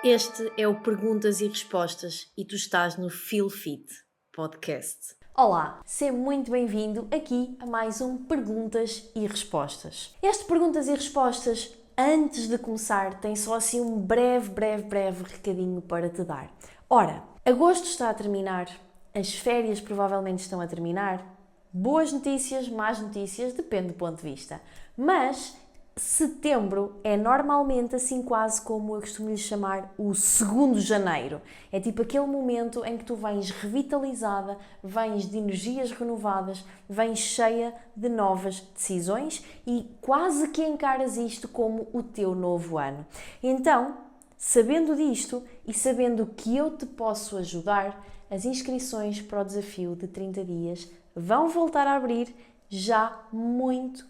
Este é o Perguntas e Respostas e tu estás no Feel Fit Podcast. Olá, seja muito bem-vindo aqui a mais um Perguntas e Respostas. Este Perguntas e Respostas, antes de começar, tem só assim um breve recadinho para te dar. Ora, agosto está a terminar, as férias provavelmente estão a terminar, boas notícias, más notícias, depende do ponto de vista, mas setembro é normalmente assim quase como eu costumo lhe chamar o segundo janeiro. É tipo aquele momento em que tu vens revitalizada, vens de energias renovadas, vens cheia de novas decisões e quase que encaras isto como o teu novo ano. Então, sabendo disto e sabendo que eu te posso ajudar, as inscrições para o desafio de 30 dias vão voltar a abrir já muito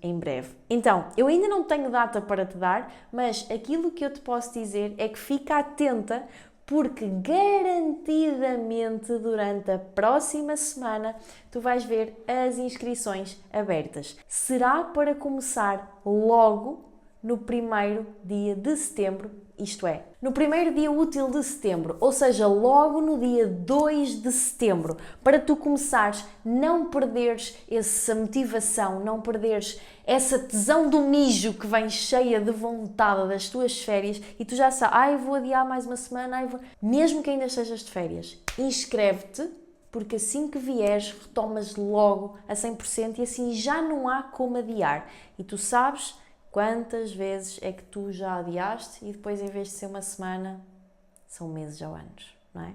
em breve. Então, eu ainda não tenho data para te dar, mas aquilo que eu te posso dizer é que fica atenta porque garantidamente durante a próxima semana tu vais ver as inscrições abertas. Será para começar logo no primeiro dia de setembro, isto é, no primeiro dia útil de setembro, ou seja, logo no dia 2 de setembro, para tu começares, não perderes essa motivação, não perderes essa tesão do mijo que vem cheia de vontade das tuas férias e tu já sabes, vou adiar mais uma semana, mesmo que ainda estejas de férias, inscreve-te, porque assim que vieres, retomas logo a 100% e assim já não há como adiar. E tu sabes quantas vezes é que tu já adiaste e depois, em vez de ser uma semana, são meses ou anos, não é?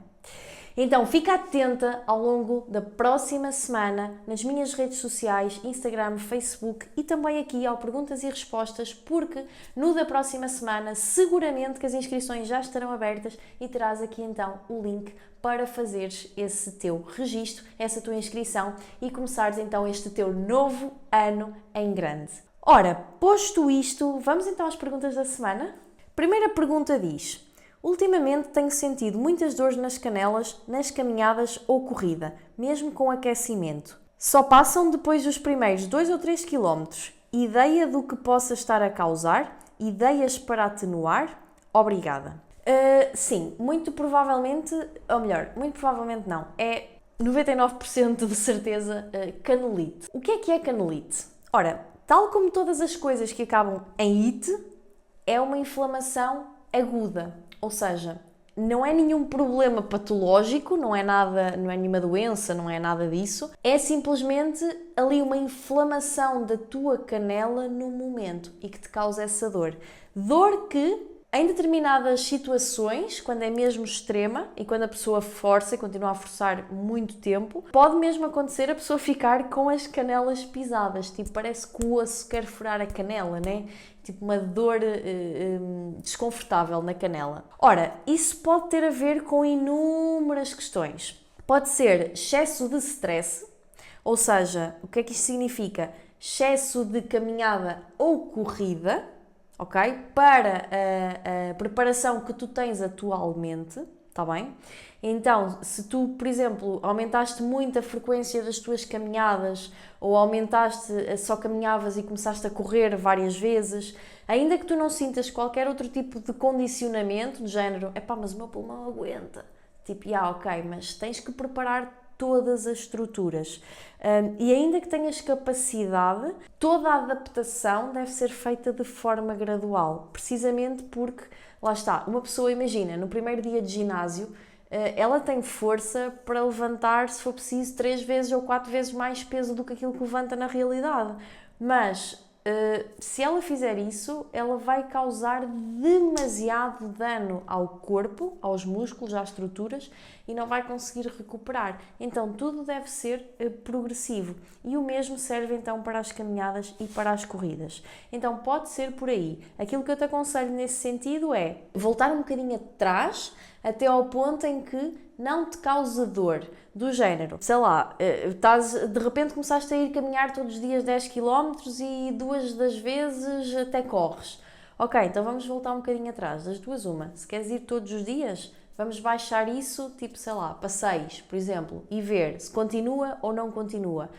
Então, fica atenta ao longo da próxima semana nas minhas redes sociais, Instagram, Facebook e também aqui ao Perguntas e Respostas, porque no da próxima semana seguramente que as inscrições já estarão abertas e terás aqui então o link para fazeres esse teu registro, essa tua inscrição e começares então este teu novo ano em grande. Ora, posto isto, vamos então às perguntas da semana? Primeira pergunta diz: ultimamente tenho sentido muitas dores nas canelas, nas caminhadas ou corrida, mesmo com aquecimento. Só passam depois dos primeiros 2 ou 3 km. Ideia do que possa estar a causar? Ideias para atenuar? Obrigada. Sim, muito provavelmente, ou melhor, muito provavelmente não, é 99% de certeza canelite. O que é canelite? Ora, tal como todas as coisas que acabam em ite, é uma inflamação aguda, ou seja, não é nenhum problema patológico, não é nenhuma doença, não é nada disso, é simplesmente ali uma inflamação da tua canela no momento e que te causa essa dor. Dor que, em determinadas situações, quando é mesmo extrema e quando a pessoa força e continua a forçar muito tempo, pode mesmo acontecer a pessoa ficar com as canelas pisadas, tipo, parece que o osso quer furar a canela, né? Tipo uma dor desconfortável na canela. Ora, isso pode ter a ver com inúmeras questões. Pode ser excesso de stress, ou seja, o que é que isto significa? Excesso de caminhada ou corrida, ok? Para a preparação que tu tens atualmente, está bem? Então, se tu, por exemplo, aumentaste muito a frequência das tuas caminhadas ou só caminhavas e começaste a correr várias vezes, ainda que tu não sintas qualquer outro tipo de condicionamento, do género, mas o meu pulmão aguenta. Tipo, ok, mas tens que preparar todas as estruturas. E ainda que tenhas capacidade, toda a adaptação deve ser feita de forma gradual, precisamente porque, lá está, uma pessoa, imagina, no primeiro dia de ginásio, ela tem força para levantar, se for preciso, 3 vezes ou 4 vezes mais peso do que aquilo que levanta na realidade. Mas se ela fizer isso, ela vai causar demasiado dano ao corpo, aos músculos, às estruturas e não vai conseguir recuperar. Então tudo deve ser progressivo e o mesmo serve então para as caminhadas e para as corridas. Então pode ser por aí. Aquilo que eu te aconselho nesse sentido é voltar um bocadinho atrás até ao ponto em que não te causa dor, do género, sei lá, de repente começaste a ir caminhar todos os dias 10 km e 2 das vezes até corres. Ok, então vamos voltar um bocadinho atrás, das duas uma, se queres ir todos os dias, vamos baixar isso, tipo, sei lá, para 6, por exemplo, e ver se continua ou não continua.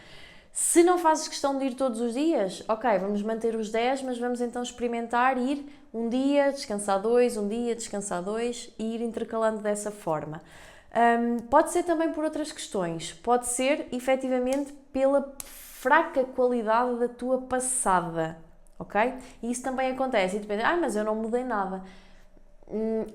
Se não fazes questão de ir todos os dias, ok, vamos manter os 10, mas vamos então experimentar ir um dia, descansar 2, um dia, descansar 2 e ir intercalando dessa forma. Pode ser também por outras questões, pode ser efetivamente pela fraca qualidade da tua passada, ok? E isso também acontece, e depende, mas eu não mudei nada.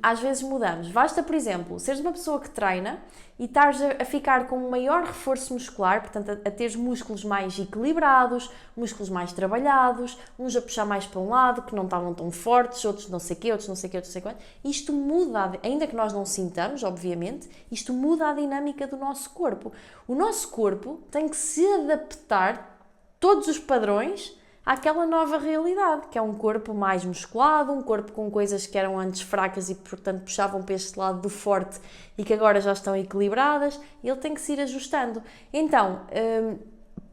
Às vezes mudamos. Basta, por exemplo, seres uma pessoa que treina e estares a ficar com um maior reforço muscular, portanto a teres músculos mais equilibrados, músculos mais trabalhados, uns a puxar mais para um lado, que não estavam tão fortes, outros não sei o quê, outros não sei o quê, outros não sei quanto. Isto muda, ainda que nós não sintamos, obviamente, isto muda a dinâmica do nosso corpo. O nosso corpo tem que se adaptar todos os padrões àquela nova realidade, que é um corpo mais musculado, um corpo com coisas que eram antes fracas e, portanto, puxavam para este lado do forte e que agora já estão equilibradas, e ele tem que se ir ajustando. Então,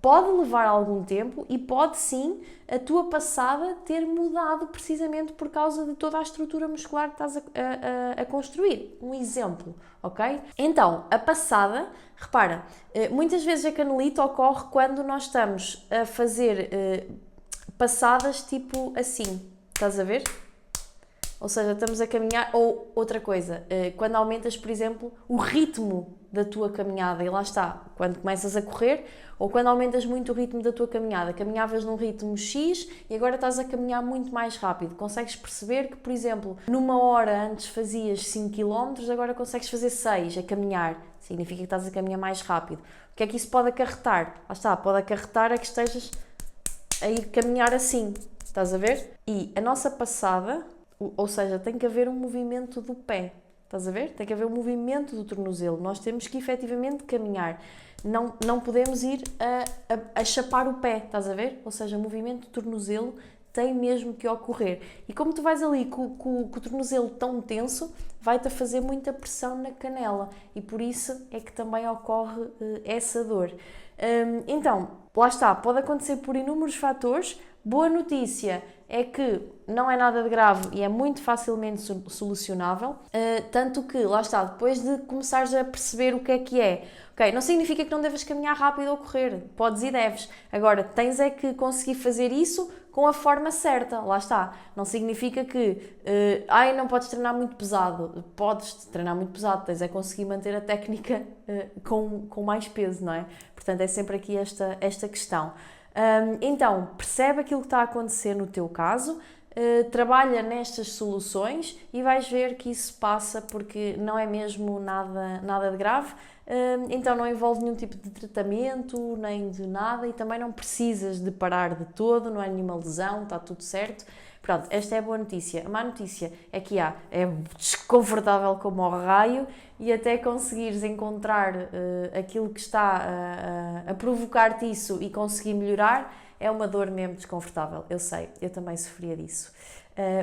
pode levar algum tempo e pode sim a tua passada ter mudado precisamente por causa de toda a estrutura muscular que estás a construir. Um exemplo, ok? Então, a passada, repara, muitas vezes a canelite ocorre quando nós estamos a fazer passadas tipo assim, estás a ver? Ou seja, estamos a caminhar, ou outra coisa, quando aumentas, por exemplo, o ritmo da tua caminhada, e lá está, quando começas a correr, ou quando aumentas muito o ritmo da tua caminhada, caminhavas num ritmo X e agora estás a caminhar muito mais rápido, consegues perceber que, por exemplo, numa hora antes fazias 5 km, agora consegues fazer 6 a caminhar, significa que estás a caminhar mais rápido. O que é que isso pode acarretar? Lá está, pode acarretar a que estejas a ir caminhar assim, estás a ver? E a nossa passada, ou seja, tem que haver um movimento do pé, estás a ver? Tem que haver um movimento do tornozelo, nós temos que efetivamente caminhar, não podemos ir a chapar o pé, estás a ver? Ou seja, o movimento do tornozelo tem mesmo que ocorrer. E como tu vais ali com o tornozelo tão tenso, vai-te a fazer muita pressão na canela e por isso é que também ocorre essa dor. Então, lá está, pode acontecer por inúmeros fatores. Boa notícia é que não é nada de grave e é muito facilmente solucionável, tanto que, lá está, depois de começares a perceber o que é, ok, não significa que não deves caminhar rápido ou correr, podes e deves, agora tens é que conseguir fazer isso com a forma certa, lá está, não significa que, não podes treinar muito pesado, podes treinar muito pesado, tens é conseguir manter a técnica com mais peso, não é? Portanto, é sempre aqui esta questão. Então, percebe aquilo que está a acontecer no teu caso, trabalha nestas soluções e vais ver que isso passa porque não é mesmo nada de grave, então não envolve nenhum tipo de tratamento, nem de nada e também não precisas de parar de todo, não é nenhuma lesão, está tudo certo. Pronto, esta é a boa notícia. A má notícia é que é desconfortável como ao raio e até conseguires encontrar aquilo que está a provocar-te isso e conseguir melhorar, é uma dor mesmo desconfortável. Eu sei, eu também sofria disso.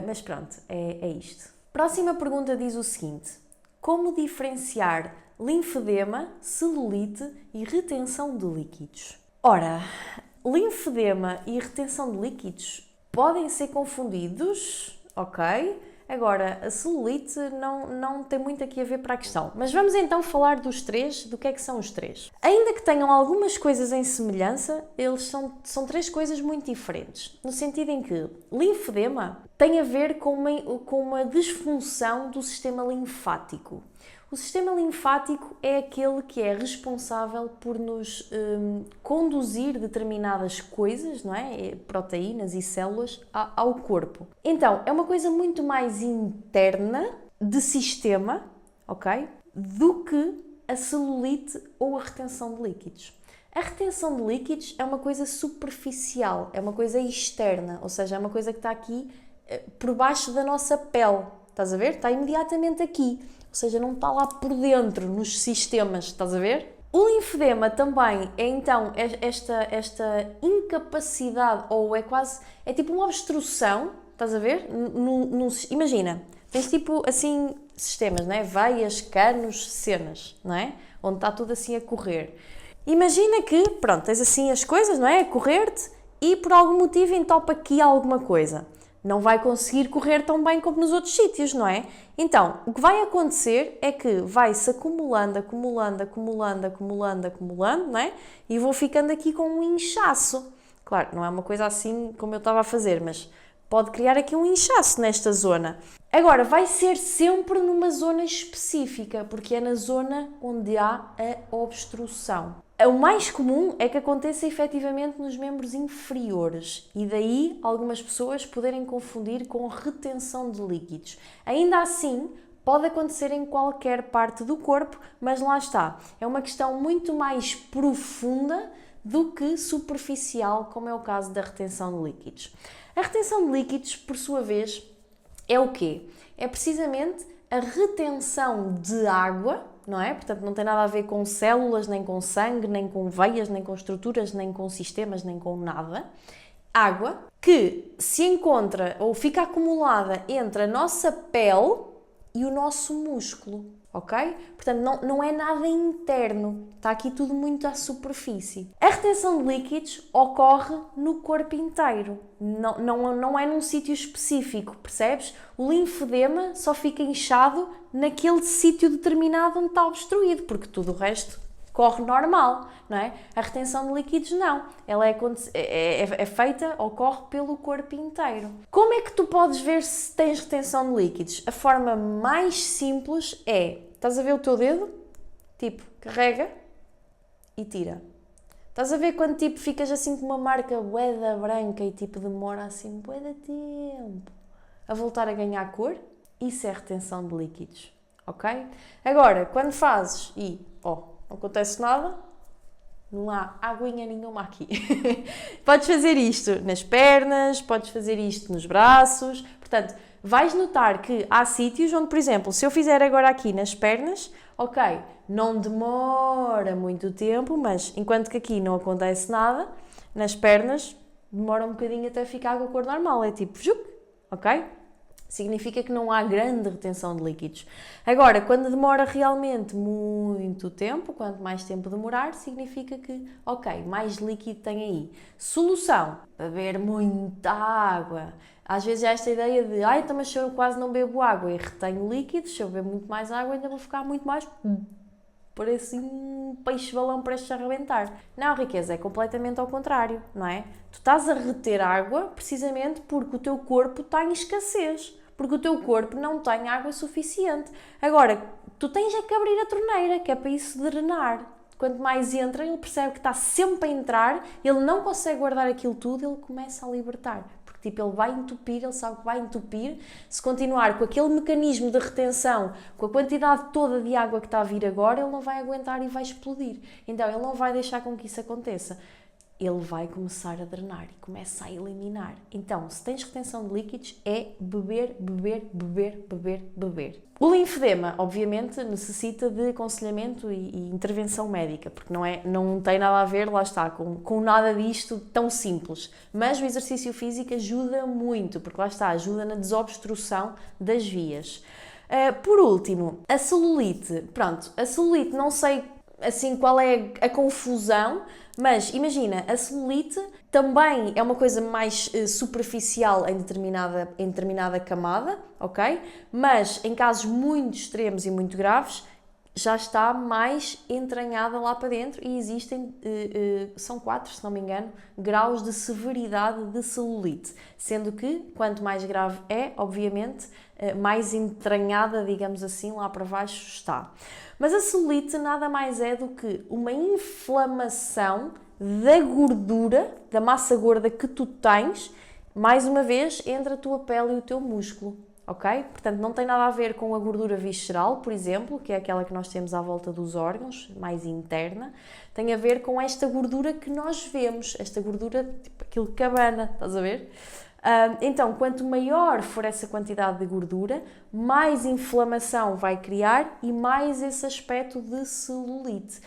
Mas pronto, é isto. Próxima pergunta diz o seguinte: como diferenciar linfedema, celulite e retenção de líquidos? Ora, linfedema e retenção de líquidos podem ser confundidos, ok? Agora, a celulite não tem muito aqui a ver para a questão. Mas vamos então falar dos três, do que é que são os três. Ainda que tenham algumas coisas em semelhança, eles são três coisas muito diferentes. No sentido em que linfedema tem a ver com uma disfunção do sistema linfático. O sistema linfático é aquele que é responsável por nos conduzir determinadas coisas, não é? Proteínas e células ao corpo. Então, é uma coisa muito mais interna de sistema, ok? Do que a celulite ou a retenção de líquidos. A retenção de líquidos é uma coisa superficial, é uma coisa externa, ou seja, é uma coisa que está aqui por baixo da nossa pele, estás a ver? Está imediatamente aqui. Ou seja, não está lá por dentro, nos sistemas, estás a ver? O linfedema também é então esta incapacidade, ou é tipo uma obstrução, estás a ver? Imagina, tens tipo assim sistemas, não é? Veias, canos, cenas, não é? Onde está tudo assim a correr. Imagina que, pronto, tens assim as coisas, não é? A correr-te e por algum motivo entopa aqui alguma coisa. Não vai conseguir correr tão bem como nos outros sítios, não é? Então, o que vai acontecer é que vai-se acumulando, não é? E vou ficando aqui com um inchaço. Claro, não é uma coisa assim como eu estava a fazer, mas pode criar aqui um inchaço nesta zona. Agora, vai ser sempre numa zona específica, porque é na zona onde há a obstrução. O mais comum é que aconteça efetivamente nos membros inferiores e daí algumas pessoas poderem confundir com retenção de líquidos. Ainda assim, pode acontecer em qualquer parte do corpo, mas lá está. É uma questão muito mais profunda do que superficial, como é o caso da retenção de líquidos. A retenção de líquidos, por sua vez, é o quê? É precisamente a retenção de água, não é? Portanto, não tem nada a ver com células, nem com sangue, nem com veias, nem com estruturas, nem com sistemas, nem com nada. Água que se encontra ou fica acumulada entre a nossa pele e o nosso músculo, ok? Portanto, não é nada interno, está aqui tudo muito à superfície. A retenção de líquidos ocorre no corpo inteiro, não é num sítio específico, percebes? O linfedema só fica inchado naquele sítio determinado onde está obstruído, porque tudo o resto corre normal, não é? A retenção de líquidos não, ela é feita, ocorre pelo corpo inteiro. Como é que tu podes ver se tens retenção de líquidos? A forma mais simples é, estás a ver o teu dedo? Tipo, carrega e tira. Estás a ver quando tipo ficas assim com uma marca bué da branca e tipo demora assim bué de tempo a voltar a ganhar cor? Isso é retenção de líquidos, ok? Agora, quando fazes e, não acontece nada, não há aguinha nenhuma aqui. Podes fazer isto nas pernas, podes fazer isto nos braços. Portanto, vais notar que há sítios onde, por exemplo, se eu fizer agora aqui nas pernas, ok, não demora muito tempo, mas enquanto que aqui não acontece nada, nas pernas demora um bocadinho até ficar com a cor normal. É tipo, ok? Significa que não há grande retenção de líquidos. Agora, quando demora realmente muito tempo, quanto mais tempo demorar, significa que, ok, mais líquido tem aí. Solução: beber muita água. Às vezes há esta ideia de, então mas se eu quase não bebo água e retenho líquidos, se eu beber muito mais água ainda vou ficar muito mais... Parece um peixe-balão prestes a arrebentar. Não, riqueza, é completamente ao contrário, não é? Tu estás a reter água precisamente porque o teu corpo está em escassez, porque o teu corpo não tem água suficiente. Agora, tu tens é que abrir a torneira, que é para isso drenar. Quanto mais entra, ele percebe que está sempre a entrar, ele não consegue guardar aquilo tudo, ele começa a libertar. Tipo, ele vai entupir, ele sabe que vai entupir. Se continuar com aquele mecanismo de retenção, com a quantidade toda de água que está a vir agora, ele não vai aguentar e vai explodir. Então, ele não vai deixar com que isso aconteça. Ele vai começar a drenar e começa a eliminar. Então, se tens retenção de líquidos, é beber, beber, beber, beber, beber. O linfedema, obviamente, necessita de aconselhamento e intervenção médica, porque não tem nada a ver, lá está, com nada disto tão simples. Mas o exercício físico ajuda muito, porque lá está, ajuda na desobstrução das vias. Por último, a celulite. Pronto, a celulite, não sei assim qual é a confusão, mas imagina, a celulite também é uma coisa mais superficial em determinada camada, ok? Mas em casos muito extremos e muito graves, já está mais entranhada lá para dentro e existem, são 4, se não me engano, graus de severidade de celulite, sendo que quanto mais grave é, obviamente, mais entranhada, digamos assim, lá para baixo está. Mas a celulite nada mais é do que uma inflamação da gordura, da massa gorda que tu tens, mais uma vez, entre a tua pele e o teu músculo, ok? Portanto, não tem nada a ver com a gordura visceral, por exemplo, que é aquela que nós temos à volta dos órgãos, mais interna, tem a ver com esta gordura que nós vemos, esta gordura, tipo aquilo que abana, estás a ver? Então, quanto maior for essa quantidade de gordura, mais inflamação vai criar e mais esse aspecto de celulite.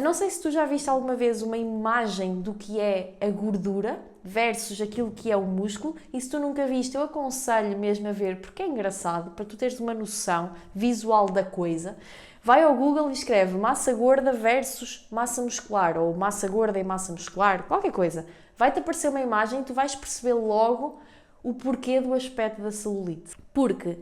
Não sei se tu já viste alguma vez uma imagem do que é a gordura versus aquilo que é o músculo, e se tu nunca viste, eu aconselho mesmo a ver, porque é engraçado, para tu teres uma noção visual da coisa. Vai ao Google e escreve massa gorda versus massa muscular, ou massa gorda e massa muscular, qualquer coisa. Vai-te aparecer uma imagem e tu vais perceber logo o porquê do aspecto da celulite. Porque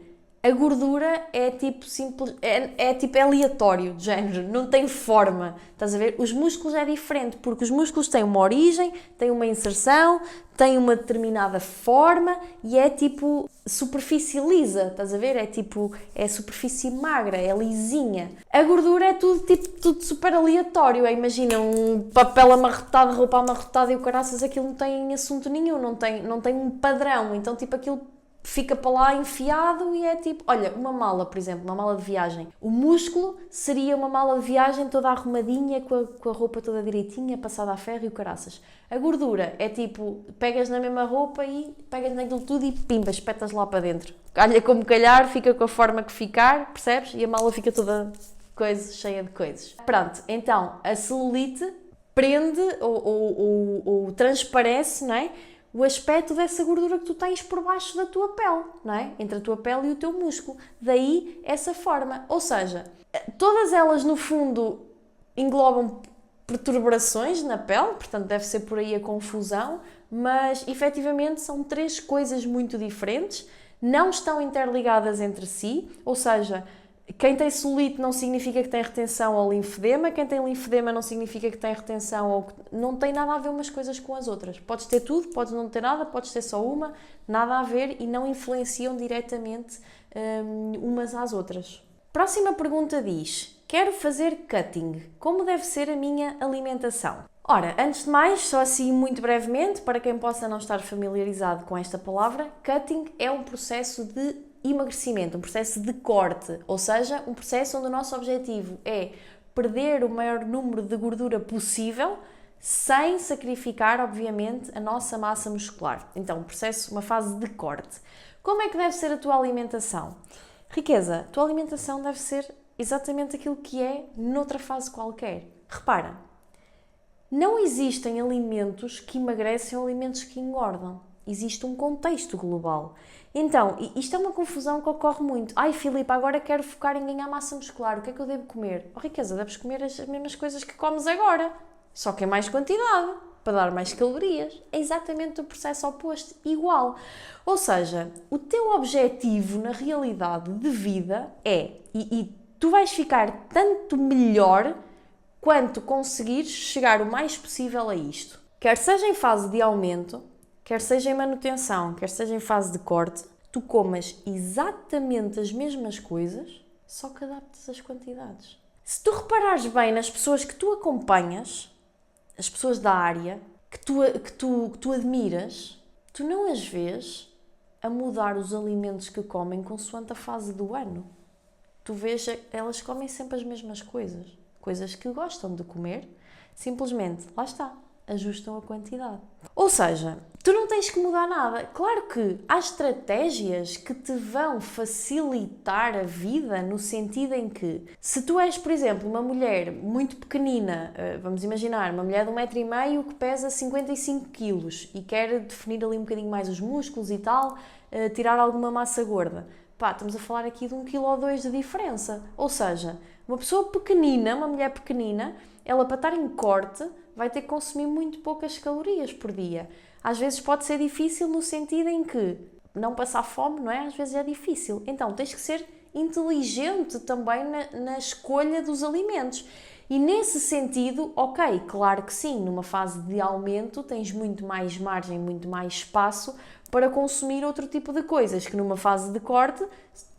A gordura é tipo simples, é tipo aleatório, de género, não tem forma, estás a ver? Os músculos é diferente, porque os músculos têm uma origem, têm uma inserção, têm uma determinada forma e é tipo superfície lisa, estás a ver? É tipo, é superfície magra, é lisinha. A gordura é tudo tipo, tudo super aleatório, imagina um papel amarrotado, roupa amarrotada e o caraças, aquilo não tem assunto nenhum, não tem um padrão, então tipo aquilo fica para lá enfiado e é tipo, olha, uma mala, por exemplo, uma mala de viagem. O músculo seria uma mala de viagem toda arrumadinha, com a roupa toda direitinha, passada a ferro e o caraças. A gordura é tipo, pegas na mesma roupa e pegas naquilo tudo e pimba, espetas lá para dentro. Calha como calhar, fica com a forma que ficar, percebes? E a mala fica toda cheia de coisas. Pronto, então a celulite prende ou transparece, não é? O aspecto dessa gordura que tu tens por baixo da tua pele, não é? Entre a tua pele e o teu músculo. Daí essa forma. Ou seja, todas elas no fundo englobam perturbações na pele, portanto deve ser por aí a confusão, mas efetivamente são três coisas muito diferentes, não estão interligadas entre si, ou seja, quem tem celulite não significa que tem retenção ou linfedema, quem tem linfedema não significa que tem retenção ou que... Não tem nada a ver umas coisas com as outras. Podes ter tudo, podes não ter nada, podes ter só uma, nada a ver e não influenciam diretamente umas às outras. Próxima pergunta diz: quero fazer cutting. Como deve ser a minha alimentação? Ora, antes de mais, só assim muito brevemente, para quem possa não estar familiarizado com esta palavra, cutting é um processo de emagrecimento, um processo de corte, ou seja, um processo onde o nosso objetivo é perder o maior número de gordura possível sem sacrificar, obviamente, a nossa massa muscular. Então, um processo, uma fase de corte. Como é que deve ser a tua alimentação? Riqueza, a tua alimentação deve ser exatamente aquilo que é noutra fase qualquer. Repara, não existem alimentos que emagrecem ou alimentos que engordam. Existe um contexto global. Então, isto é uma confusão que ocorre muito. Ai, Filipe, agora quero focar em ganhar massa muscular. O que é que eu devo comer? Oh, Riqueza, deves comer as mesmas coisas que comes agora. Só que em mais quantidade, para dar mais calorias. É exatamente o processo oposto, igual. Ou seja, o teu objetivo na realidade de vida é, e tu vais ficar tanto melhor quanto conseguires chegar o mais possível a isto. Quer seja em fase de aumento, quer seja em manutenção, quer seja em fase de corte, tu comas exatamente as mesmas coisas, só que adaptas as quantidades. Se tu reparares bem nas pessoas que tu acompanhas, as pessoas da área, que tu admiras, tu não as vês a mudar os alimentos que comem consoante a fase do ano. Tu vês, elas comem sempre as mesmas coisas. Coisas que gostam de comer, simplesmente, lá está, ajustam a quantidade. Ou seja, tu não tens que mudar nada. Claro que há estratégias que te vão facilitar a vida no sentido em que, se tu és, por exemplo, uma mulher muito pequenina, vamos imaginar, uma mulher de 1,5 m que pesa 55 kg e quer definir ali um bocadinho mais os músculos e tal, tirar alguma massa gorda. Pá, estamos a falar aqui de 1 ou 2 kg de diferença. Ou seja, uma pessoa pequenina, uma mulher pequenina, ela para estar em corte vai ter que consumir muito poucas calorias por dia. Às vezes pode ser difícil no sentido em que não passar fome, não é? Às vezes é difícil. Então tens que ser inteligente também na escolha dos alimentos. E nesse sentido, ok, claro que sim, numa fase de aumento tens muito mais margem, muito mais espaço para consumir outro tipo de coisas, que numa fase de corte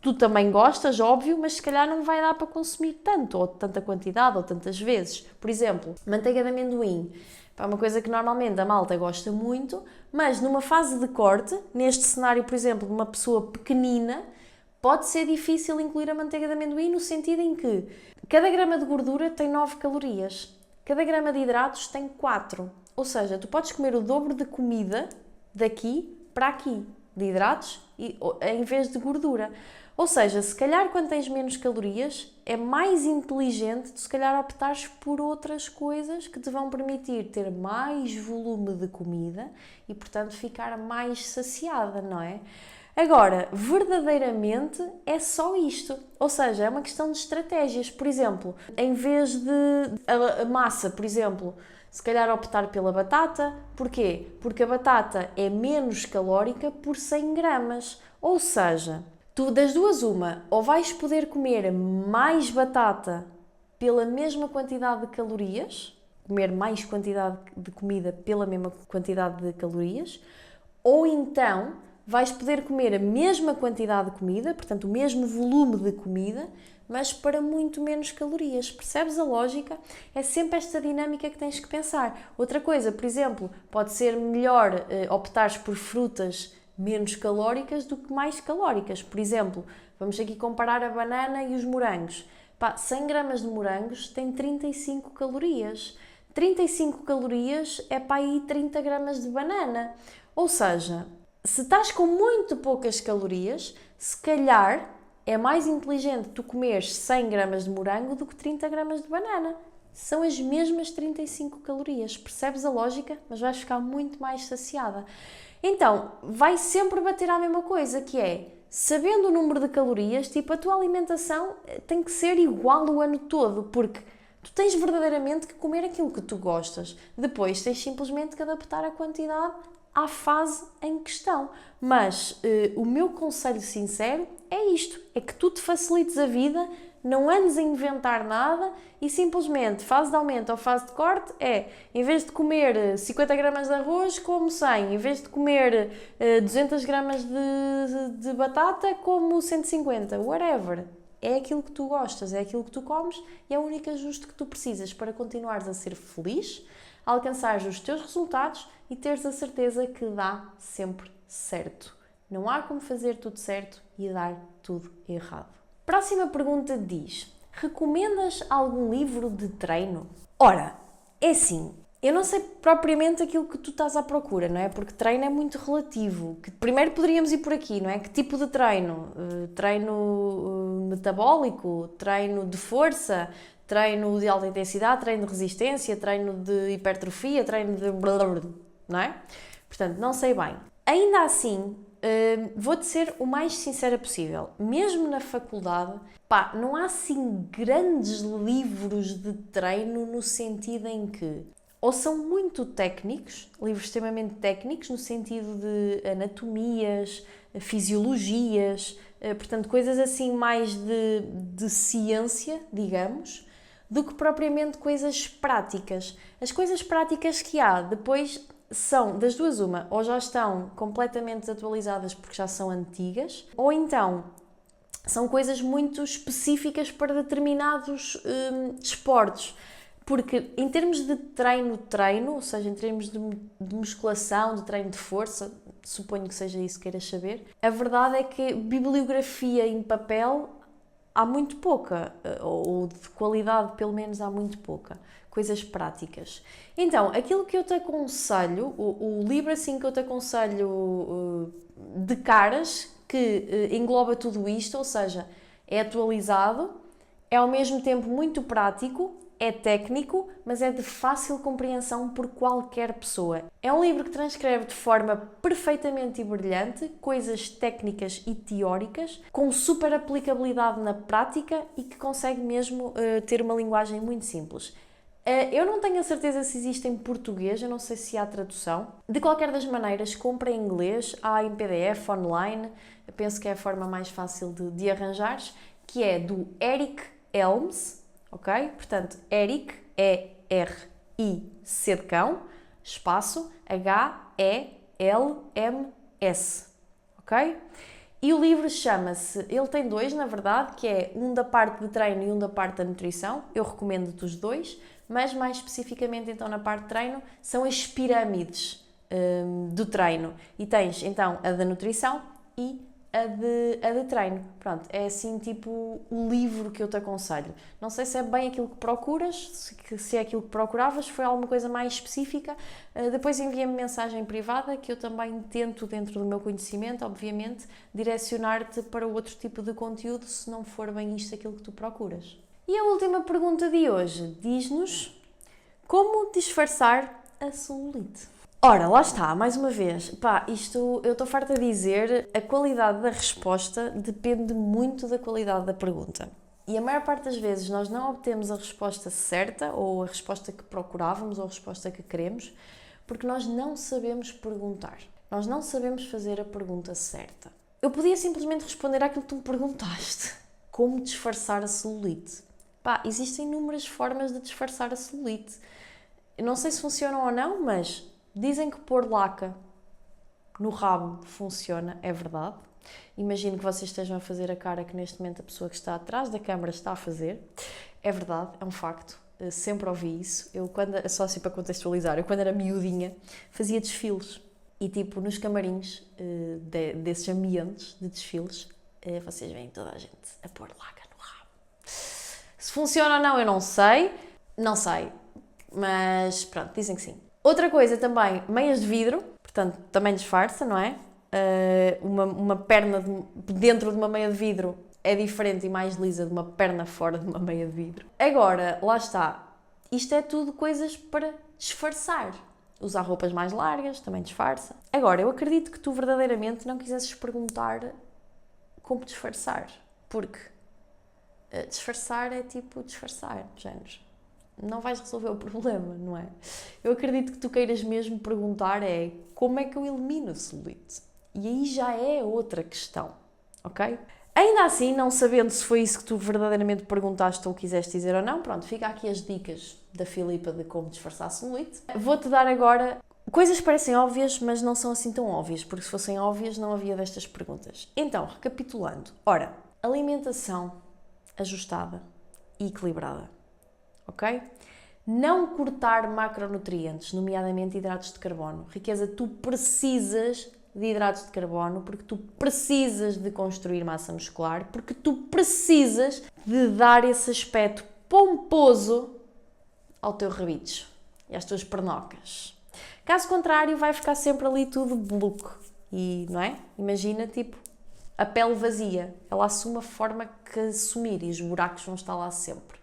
tu também gostas, óbvio, mas se calhar não vai dar para consumir tanto, ou tanta quantidade, ou tantas vezes. Por exemplo, manteiga de amendoim. É uma coisa que normalmente a malta gosta muito, mas numa fase de corte, neste cenário, por exemplo, de uma pessoa pequenina, pode ser difícil incluir a manteiga de amendoim no sentido em que cada grama de gordura tem 9 calorias, cada grama de hidratos tem 4. Ou seja, tu podes comer o dobro de comida daqui para aqui, de hidratos, em vez de gordura. Ou seja, se calhar quando tens menos calorias, é mais inteligente tu se calhar optares por outras coisas que te vão permitir ter mais volume de comida e, portanto, ficar mais saciada, não é? Agora, verdadeiramente é só isto. Ou seja, é uma questão de estratégias. Por exemplo, em vez de a massa, por exemplo, se calhar optar pela batata. Porquê? Porque a batata é menos calórica por 100 gramas. Ou seja, Tu, das duas, uma, ou vais poder comer mais batata pela mesma quantidade de calorias, comer mais quantidade de comida pela mesma quantidade de calorias, ou então vais poder comer a mesma quantidade de comida, portanto o mesmo volume de comida, mas para muito menos calorias. Percebes a lógica? É sempre esta dinâmica que tens que pensar. Outra coisa, por exemplo, pode ser melhor optares por frutas menos calóricas do que mais calóricas. Por exemplo, vamos aqui comparar a banana e os morangos. 100 gramas de morangos tem 35 calorias. 35 calorias é para aí 30 gramas de banana. Ou seja, se estás com muito poucas calorias, se calhar é mais inteligente tu comeres 100 gramas de morango do que 30 gramas de banana. São as mesmas 35 calorias. Percebes a lógica? Mas vais ficar muito mais saciada. Então, vai sempre bater à mesma coisa, que é, sabendo o número de calorias, tipo, a tua alimentação tem que ser igual o ano todo, porque tu tens verdadeiramente que comer aquilo que tu gostas. Depois tens simplesmente que adaptar a quantidade à fase em questão. Mas o meu conselho sincero é isto, é que tu te facilites a vida, não andes a inventar nada e simplesmente fase de aumento ou fase de corte é, em vez de comer 50 gramas de arroz, como 100. Em vez de comer 200 gramas de batata, como 150. Whatever. É aquilo que tu gostas, é aquilo que tu comes e é o único ajuste que tu precisas para continuares a ser feliz, alcançares os teus resultados e teres a certeza que dá sempre certo. Não há como fazer tudo certo e dar tudo errado. Próxima pergunta diz: recomendas algum livro de treino? Ora, é assim, eu não sei propriamente aquilo que tu estás à procura, não é? Porque treino é muito relativo. Primeiro poderíamos ir por aqui, não é? Que tipo de treino? Treino metabólico? Treino de força? Treino de alta intensidade? Treino de resistência? Treino de hipertrofia? Treino de... não é? Portanto, não sei bem. Ainda assim, vou-te ser o mais sincera possível. Mesmo na faculdade, não há assim grandes livros de treino no sentido em que ou são muito técnicos, livros extremamente técnicos, no sentido de anatomias, fisiologias, portanto, coisas assim mais de ciência, digamos, do que propriamente coisas práticas. As coisas práticas que há depois são, das duas uma, ou já estão completamente desatualizadas porque já são antigas, ou então são coisas muito específicas para determinados desportos. Porque em termos de treino, ou seja, em termos de musculação, de treino de força, suponho que seja isso que queiras saber, a verdade é que bibliografia em papel há muito pouca, ou de qualidade pelo menos há muito pouca, coisas práticas. Então, aquilo que eu te aconselho, o livro assim que eu te aconselho de caras, que engloba tudo isto, ou seja, é atualizado, é ao mesmo tempo muito prático, é técnico, mas é de fácil compreensão por qualquer pessoa. É um livro que transcreve de forma perfeitamente e brilhante coisas técnicas e teóricas, com super aplicabilidade na prática e que consegue mesmo ter uma linguagem muito simples. Eu não tenho a certeza se existe em português, eu não sei se há tradução. De qualquer das maneiras, compra em inglês, há em PDF, online, eu penso que é a forma mais fácil de arranjares, que é do Eric Helms, ok? Portanto, Eric, E-R-I-C de cão, espaço, H-E-L-M-S, ok? E o livro chama-se, ele tem dois na verdade, que é um da parte de treino e um da parte da nutrição, eu recomendo-te os dois, mas mais especificamente então na parte de treino, são as pirâmides do treino. E tens então a da nutrição e a de treino. Pronto, é assim tipo o livro que eu te aconselho. Não sei se é bem aquilo que procuras, se é aquilo que procuravas, foi alguma coisa mais específica. Depois envia-me mensagem privada que eu também tento, dentro do meu conhecimento, obviamente, direcionar-te para outro tipo de conteúdo se não for bem isto aquilo que tu procuras. E a última pergunta de hoje diz-nos: como disfarçar a celulite? Ora, lá está, mais uma vez, isto eu estou farta de dizer, a qualidade da resposta depende muito da qualidade da pergunta. E a maior parte das vezes nós não obtemos a resposta certa, ou a resposta que procurávamos, ou a resposta que queremos, porque nós não sabemos perguntar. Nós não sabemos fazer a pergunta certa. Eu podia simplesmente responder àquilo que tu me perguntaste. Como disfarçar a celulite? Pá, existem inúmeras formas de disfarçar a celulite. Eu não sei se funcionam ou não, mas dizem que pôr laca no rabo funciona, é verdade. Imagino que vocês estejam a fazer a cara que neste momento a pessoa que está atrás da câmara está a fazer. É verdade, é um facto. Eu sempre ouvi isso. Só assim para contextualizar, eu quando era miudinha fazia desfiles. E tipo, nos camarins desses ambientes de desfiles, vocês veem toda a gente a pôr laca no rabo. Se funciona ou não, eu não sei. Não sei. Mas pronto, dizem que sim. Outra coisa também, meias de vidro. Portanto, também disfarça, não é? Uma perna dentro de uma meia de vidro é diferente e mais lisa de uma perna fora de uma meia de vidro. Agora, lá está. Isto é tudo coisas para disfarçar. Usar roupas mais largas também disfarça. Agora, eu acredito que tu verdadeiramente não quisesses perguntar como disfarçar. Porque disfarçar é tipo disfarçar, género. Não vais resolver o problema, não é? Eu acredito que tu queiras mesmo perguntar como é que eu elimino a celulite? E aí já é outra questão, ok? Ainda assim, não sabendo se foi isso que tu verdadeiramente perguntaste ou quiseste dizer ou não, pronto, fica aqui as dicas da Filipa de como disfarçar a celulite. Vou-te dar agora... Coisas que parecem óbvias, mas não são assim tão óbvias, porque se fossem óbvias não havia destas perguntas. Então, recapitulando. Ora, alimentação ajustada e equilibrada. Ok? Não cortar macronutrientes, nomeadamente hidratos de carbono. Riqueza, tu precisas de hidratos de carbono porque tu precisas de construir massa muscular, porque tu precisas de dar esse aspecto pomposo ao teu rabicho e às tuas pernocas. Caso contrário, vai ficar sempre ali tudo bluco. E, não é? Imagina, tipo, a pele vazia. Ela assume a forma que assumir e os buracos vão estar lá sempre.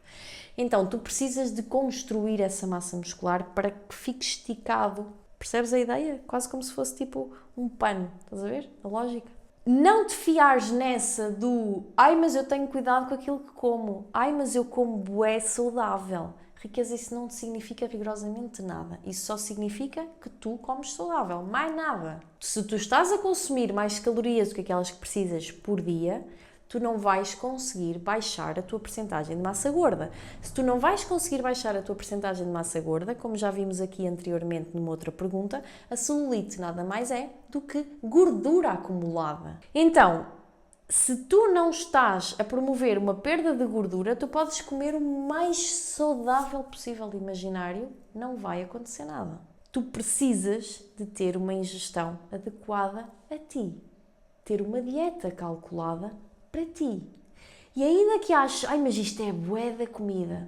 Então, tu precisas de construir essa massa muscular para que fique esticado. Percebes a ideia? Quase como se fosse tipo um pano. Estás a ver? A lógica. Não te fiares nessa do mas eu tenho cuidado com aquilo que como. Mas eu como bué saudável. Riqueza, isso não te significa rigorosamente nada. Isso só significa que tu comes saudável. Mais nada. Se tu estás a consumir mais calorias do que aquelas que precisas por dia, tu não vais conseguir baixar a tua percentagem de massa gorda. Se tu não vais conseguir baixar a tua percentagem de massa gorda, como já vimos aqui anteriormente numa outra pergunta, a celulite nada mais é do que gordura acumulada. Então, se tu não estás a promover uma perda de gordura, tu podes comer o mais saudável possível de imaginário, não vai acontecer nada. Tu precisas de ter uma ingestão adequada a ti, ter uma dieta calculada para ti. E ainda que aches, mas isto é bué da comida,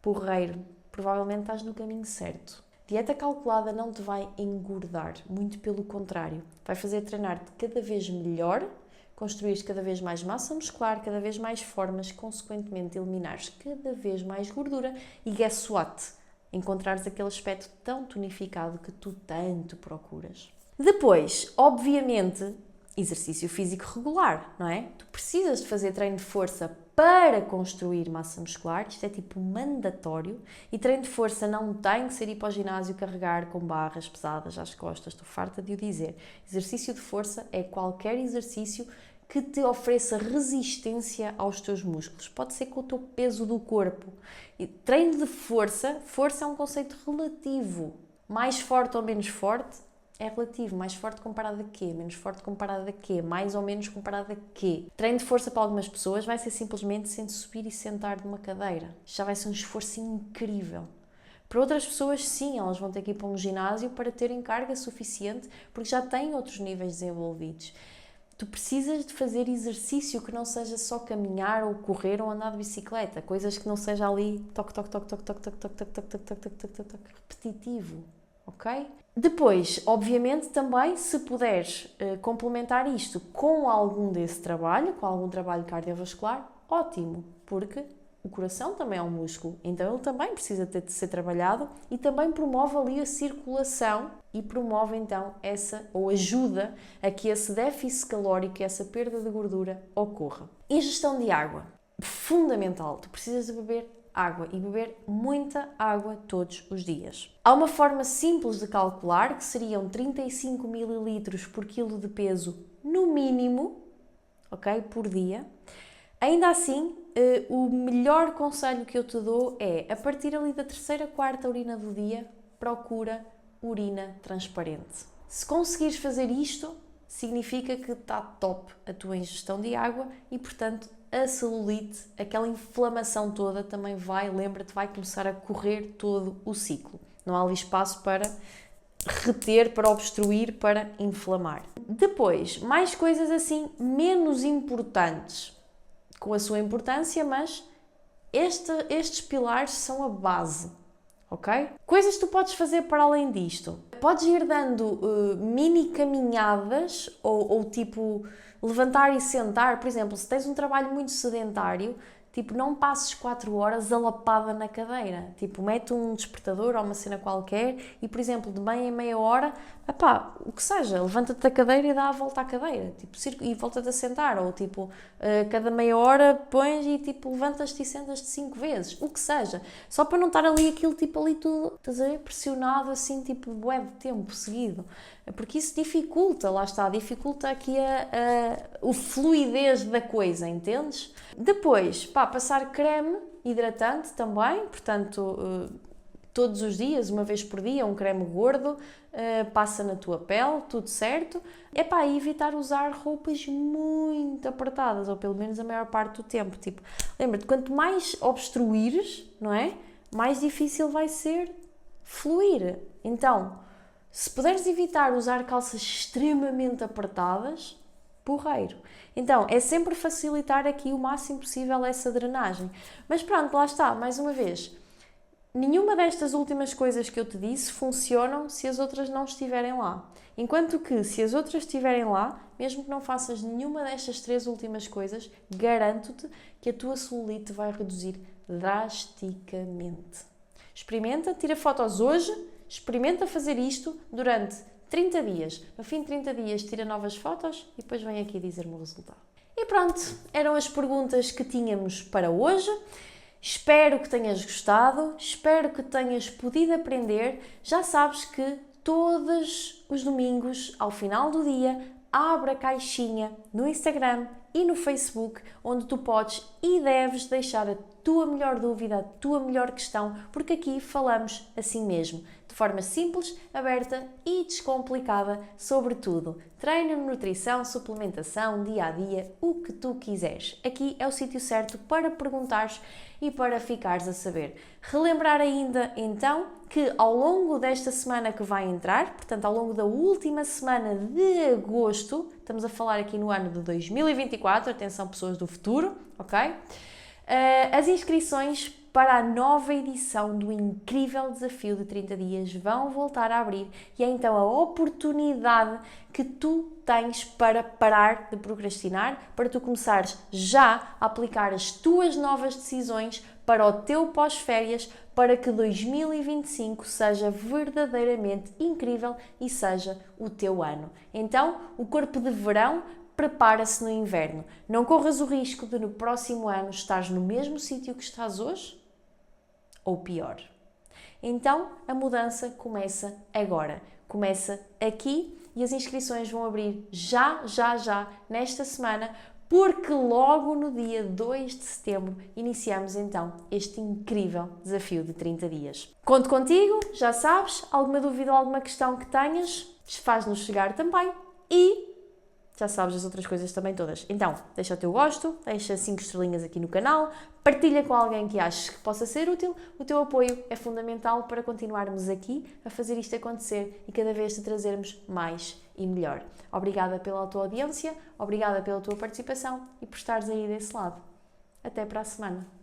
porreiro, provavelmente estás no caminho certo. Dieta calculada não te vai engordar, muito pelo contrário. Vai fazer treinar-te cada vez melhor, construires cada vez mais massa muscular, cada vez mais formas, consequentemente eliminares cada vez mais gordura e guess what? Encontrares aquele aspecto tão tonificado que tu tanto procuras. Depois, obviamente, exercício físico regular, não é? Tu precisas de fazer treino de força para construir massa muscular, isto é tipo mandatório, e treino de força não tem que ser ir para o ginásio carregar com barras pesadas às costas, estou farta de o dizer. Exercício de força é qualquer exercício que te ofereça resistência aos teus músculos. Pode ser com o teu peso do corpo. E treino de força é um conceito relativo. Mais forte ou menos forte é relativo. Mais forte comparado a quê? Menos forte comparado a quê? Mais ou menos comparado a quê? Treino de força para algumas pessoas vai ser simplesmente sem subir e sentar de uma cadeira. Já vai ser um esforço incrível. Para outras pessoas, sim, elas vão ter que ir para um ginásio para terem carga suficiente, porque já têm outros níveis desenvolvidos. Tu precisas de fazer exercício que não seja só caminhar ou correr ou andar de bicicleta, coisas que não seja ali toque, toque, toque, toque, toque, toque, toque, toque, toque, toque, toque, toque, toque, toque, repetitivo, ok? Depois, obviamente, também, se puderes complementar isto com algum desse trabalho, com algum trabalho cardiovascular, ótimo, porque o coração também é um músculo, então ele também precisa de ser trabalhado e também promove ali a circulação e promove então ajuda a que esse déficit calórico, essa perda de gordura ocorra. Ingestão de água, fundamental, tu precisas de beber água e beber muita água todos os dias. Há uma forma simples de calcular que seriam 35 ml por quilo de peso no mínimo, ok? Por dia. Ainda assim, o melhor conselho que eu te dou é, a partir ali da 3ª, 4ª urina do dia, procura urina transparente. Se conseguires fazer isto, significa que está top a tua ingestão de água e, portanto, a celulite, aquela inflamação toda também lembra-te, vai começar a correr todo o ciclo. Não há ali espaço para reter, para obstruir, para inflamar. Depois, mais coisas assim menos importantes, com a sua importância, mas estes pilares são a base, ok? Coisas que tu podes fazer para além disto. Podes ir dando mini caminhadas ou tipo levantar e sentar. Por exemplo, se tens um trabalho muito sedentário, tipo, não passes 4 horas alapada na cadeira. Tipo, mete um despertador ou uma cena qualquer e, por exemplo, de meia em meia hora, o que seja, levanta-te da cadeira e dá a volta à cadeira. Tipo, e volta-te a sentar. Ou, tipo, cada meia hora pões e, tipo, levantas-te e sentas-te 5 vezes. O que seja. Só para não estar ali aquilo, tipo, ali tudo, estás a ver, pressionado, assim, tipo, bué de tempo seguido. Porque isso dificulta, lá está, dificulta aqui a fluidez da coisa, entendes? Depois, passar creme hidratante também, portanto, todos os dias, uma vez por dia, um creme gordo, passa na tua pele, tudo certo. E evitar usar roupas muito apertadas, ou pelo menos a maior parte do tempo. Tipo, lembra-te, quanto mais obstruires, não é? Mais difícil vai ser fluir. Então, se puderes evitar usar calças extremamente apertadas, porreiro. Então, é sempre facilitar aqui o máximo possível essa drenagem. Mas pronto, lá está, mais uma vez. Nenhuma destas últimas coisas que eu te disse funcionam se as outras não estiverem lá. Enquanto que, se as outras estiverem lá, mesmo que não faças nenhuma destas 3 últimas coisas, garanto-te que a tua celulite vai reduzir drasticamente. Experimenta, tira fotos hoje, experimenta fazer isto durante 30 dias. No fim de 30 dias, tira novas fotos e depois vem aqui dizer-me o resultado. E pronto, eram as perguntas que tínhamos para hoje. Espero que tenhas gostado, espero que tenhas podido aprender. Já sabes que todos os domingos, ao final do dia, abro a caixinha no Instagram e no Facebook, onde tu podes e deves deixar a tua melhor dúvida, a tua melhor questão, porque aqui falamos assim mesmo, de forma simples, aberta e descomplicada sobre tudo. Treino, nutrição, suplementação, dia a dia, o que tu quiseres. Aqui é o sítio certo para perguntares e para ficares a saber. Relembrar ainda, então, que ao longo desta semana que vai entrar, portanto, ao longo da última semana de agosto, estamos a falar aqui no ano de 2024, atenção pessoas do futuro, ok? As inscrições para a nova edição do incrível desafio de 30 dias vão voltar a abrir e é então a oportunidade que tu tens para parar de procrastinar, para tu começares já a aplicar as tuas novas decisões para o teu pós-férias, para que 2025 seja verdadeiramente incrível e seja o teu ano. Então, o corpo de verão prepara-se no inverno. Não corras o risco de no próximo ano estares no mesmo sítio que estás hoje ou pior. Então, a mudança começa agora. Começa aqui e as inscrições vão abrir já, nesta semana, porque logo no dia 2 de setembro iniciamos então este incrível desafio de 30 dias. Conto contigo, já sabes, alguma dúvida ou alguma questão que tenhas, faz-nos chegar também e já sabes as outras coisas também todas. Então, deixa o teu gosto, deixa 5 estrelinhas aqui no canal, partilha com alguém que aches que possa ser útil. O teu apoio é fundamental para continuarmos aqui a fazer isto acontecer e cada vez te trazermos mais e melhor. Obrigada pela tua audiência, obrigada pela tua participação e por estares aí desse lado. Até para a semana.